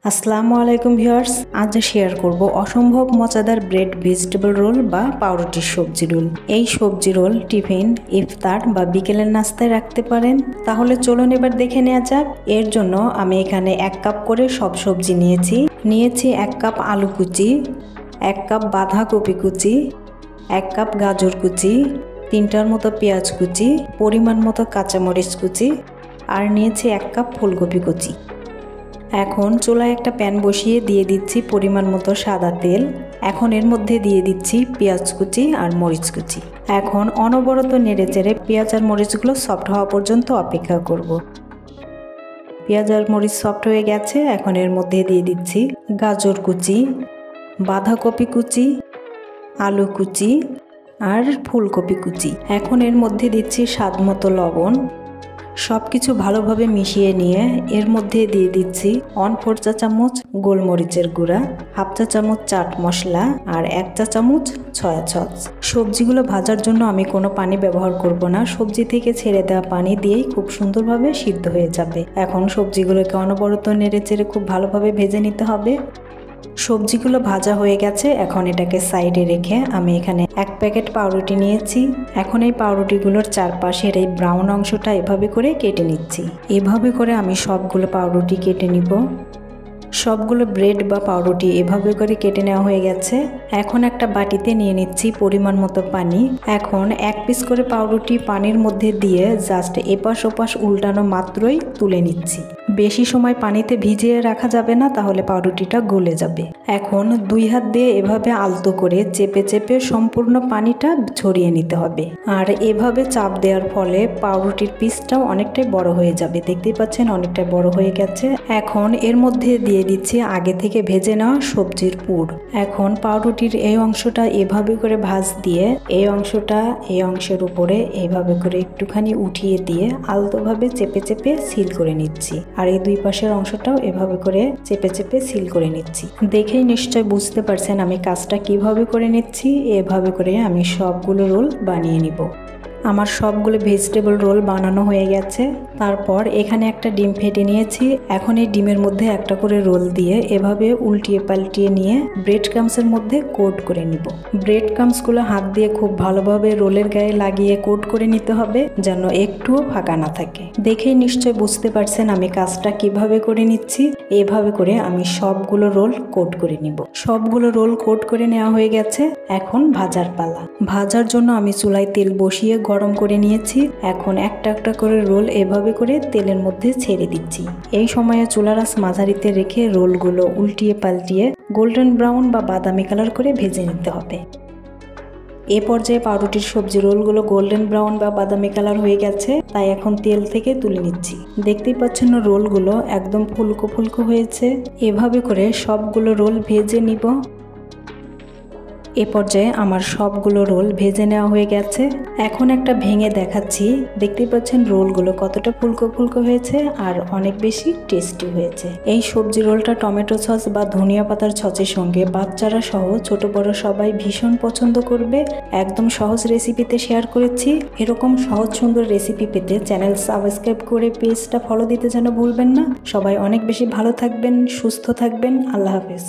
আসসালামু আলাইকুম ভিউয়ার্স, আজ শেয়ার করব অসম্ভব মজাদার ব্রেড ভেজিটেবল রোল বা পাউরুটির সবজি রোল। এই সবজি রোল টিফিন, ইফতার বা বিকেলের নাস্তায় রাখতে পারেন। তাহলে চলুন এবার দেখে নেওয়া যাক। এর জন্য আমি এখানে 1 কাপ করে সব সবজি নিয়েছি। 1 কাপ আলু কুচি, 1 কাপ বাঁধাকপি কুচি, 1 কাপ গাজর কুচি, 3টার মতো পেঁয়াজ কুচি, পরিমাণ মতো কাঁচামরিচ কুচি, আর নিয়েছি 1 কাপ ফুলকপি কুচি। এখন চুলায় একটা প্যান বসিয়ে দিয়ে দিচ্ছি পরিমাণ মতো সাদা তেল। এখন এর মধ্যে দিয়ে দিচ্ছি পেঁয়াজ কুচি আর মরিচ কুচি। এখন অনবরত নেড়েচেড়ে পেঁয়াজ আর মরিচগুলো সফট হওয়া পর্যন্ত অপেক্ষা করব। পেঁয়াজ আর মরিচ সফট হয়ে গেছে। এখন এর মধ্যে দিয়ে দিচ্ছি গাজর কুচি, বাঁধাকপি কুচি, আলু কুচি আর ফুলকপি কুচি। এখন এর মধ্যে দিচ্ছি স্বাদ মতো লবণ। সব কিছু ভালোভাবে মিশিয়ে নিয়ে এর মধ্যে দিয়ে দিচ্ছি 1/4 চা চামচ গোলমরিচের গুঁড়া, 1/2 চা চামচ চাট মশলা আর 1 চা চামচ সয়া সস। সবজিগুলো ভাজার জন্য আমি কোনো পানি ব্যবহার করব না, সবজি থেকে ছেড়ে দেওয়া পানি দিয়েই খুব সুন্দরভাবে সিদ্ধ হয়ে যাবে। এখন সবজিগুলোকে অনবরত নেড়েচেড়ে খুব ভালোভাবে ভেজে নিতে হবে। সবজিগুলো ভাজা হয়ে গেছে। এখন এটাকে সাইডে রেখে আমি এখানে 1 প্যাকেট পাউরুটি নিয়েছি। এখন এই পাউরুটিগুলোর চারপাশের এই ব্রাউন অংশটা এভাবে করে কেটে নিচ্ছি। এভাবে করে আমি সবগুলো পাউরুটি কেটে নিব। সবগুলো ব্রেড বা পাউরুটি এভাবে করে কেটে নেওয়া হয়ে গেছে। এখন একটা বাটিতে নিয়ে নিচ্ছি পরিমাণ মতো পানি। এখন 1 পিস করে পাউরুটি পানির মধ্যে দিয়ে জাস্ট এপাশ ওপাশ উল্টানো মাত্রই তুলে নিচ্ছি। বেশি সময় পানিতে ভিজিয়ে রাখা যাবে না, তাহলে পাউরুটিটা গলে যাবে। এখন 2 হাত দিয়ে এভাবে আলতো করে চেপে চেপে সম্পূর্ণ পানিটা ছড়িয়ে নিতে হবে। আর এভাবে চাপ দেওয়ার ফলে পাউরুটির পিসটাও অনেকটাই বড় হয়ে যাবে। দেখতেই পাচ্ছেন অনেকটাই বড় হয়ে গেছে। এখন এর মধ্যে দিয়ে দিচ্ছি আগে থেকে ভেজে নেওয়া সবজির পুর। এখন পাউরুটির এই অংশটা এভাবে করে ভাঁজ দিয়ে এই অংশটা এই অংশের উপরে এইভাবে করে একটুখানি উঠিয়ে দিয়ে আলতোভাবে চেপে চেপে সিল করে নিচ্ছি। আর এই 2 পাশের অংশটাও এভাবে করে চেপে চেপে সিল করে নিচ্ছি। দেখেই নিশ্চয় বুঝতে পারছেন আমি কাজটা কিভাবে করে নিচ্ছি। এভাবে করে আমি সবগুলো রোল বানিয়ে নিব। আমার সবগুলো ভেজিটেবল রোল বানানো হয়ে গেছে। তারপর এখানে একটা ডিম ফেটে নিয়েছি। এখন এই ডিমের মধ্যে একটা করে রোল দিয়ে এভাবে উল্টিয়ে পাল্টিয়ে নিয়ে ব্রেড ক্রাম্বসের মধ্যে কোট করে নিব। ব্রেড ক্রাম্বসগুলো হাত দিয়ে খুব ভালোভাবে রোলের গায়ে লাগিয়ে কোট করে নিতে হবে, যেন একটুও ফাঁকা না থাকে। দেখেই নিশ্চয় বুঝতে পারছেন আমি কাজটা কিভাবে করে নিচ্ছি। এভাবে করে আমি সবগুলো রোল কোট করে নিব। সবগুলো রোল কোট করে নেওয়া হয়ে গেছে। এখন ভাজার পালা। ভাজার জন্য আমি চুলায় তেল বসিয়ে গরম করে নিয়েছি। এখন একটা একটা করে রোল এভাবে করে তেলের মধ্যে ছেড়ে দিচ্ছি। এই সময়ে চুলার আঁচ মাঝারিতে রেখে রোলগুলো উল্টিয়ে পাল্টিয়ে গোল্ডেন ব্রাউন বা বাদামি কালার করে ভেজে নিতে হবে। এ পর্যায়ে পাউরুটির সবজি রোলগুলো গোল্ডেন ব্রাউন বা বাদামি কালার হয়ে গেছে, তাই এখন তেল থেকে তুলে নিচ্ছি। দেখতেই পাচ্ছেন রোলগুলো একদম ফুলকো ফুলকো হয়েছে। এভাবে করে সবগুলো রোল ভেজে নিব। এ পর্যায়ে আমার সবগুলো রোল ভেজে নেওয়া হয়ে গেছে। এখন একটা ভেঙে দেখাচ্ছি। দেখতেই পাচ্ছেন রোলগুলো কতটা ফুলকো ফুলকো হয়েছে আর অনেক বেশি টেস্টি হয়েছে। এই সবজি রোলটা টমেটো সস বা ধনিয়া পাতার সসের সঙ্গে বাচ্চারা সহ ছোট বড় সবাই ভীষণ পছন্দ করবে। একদম সহজ রেসিপিতে শেয়ার করেছি। এরকম সহজ সুন্দর রেসিপি পেতে চ্যানেল সাবস্ক্রাইব করে পেজটা ফলো দিতে যেন ভুলবেন না। সবাই অনেক বেশি ভালো থাকবেন, সুস্থ থাকবেন। আল্লাহ হাফেজ।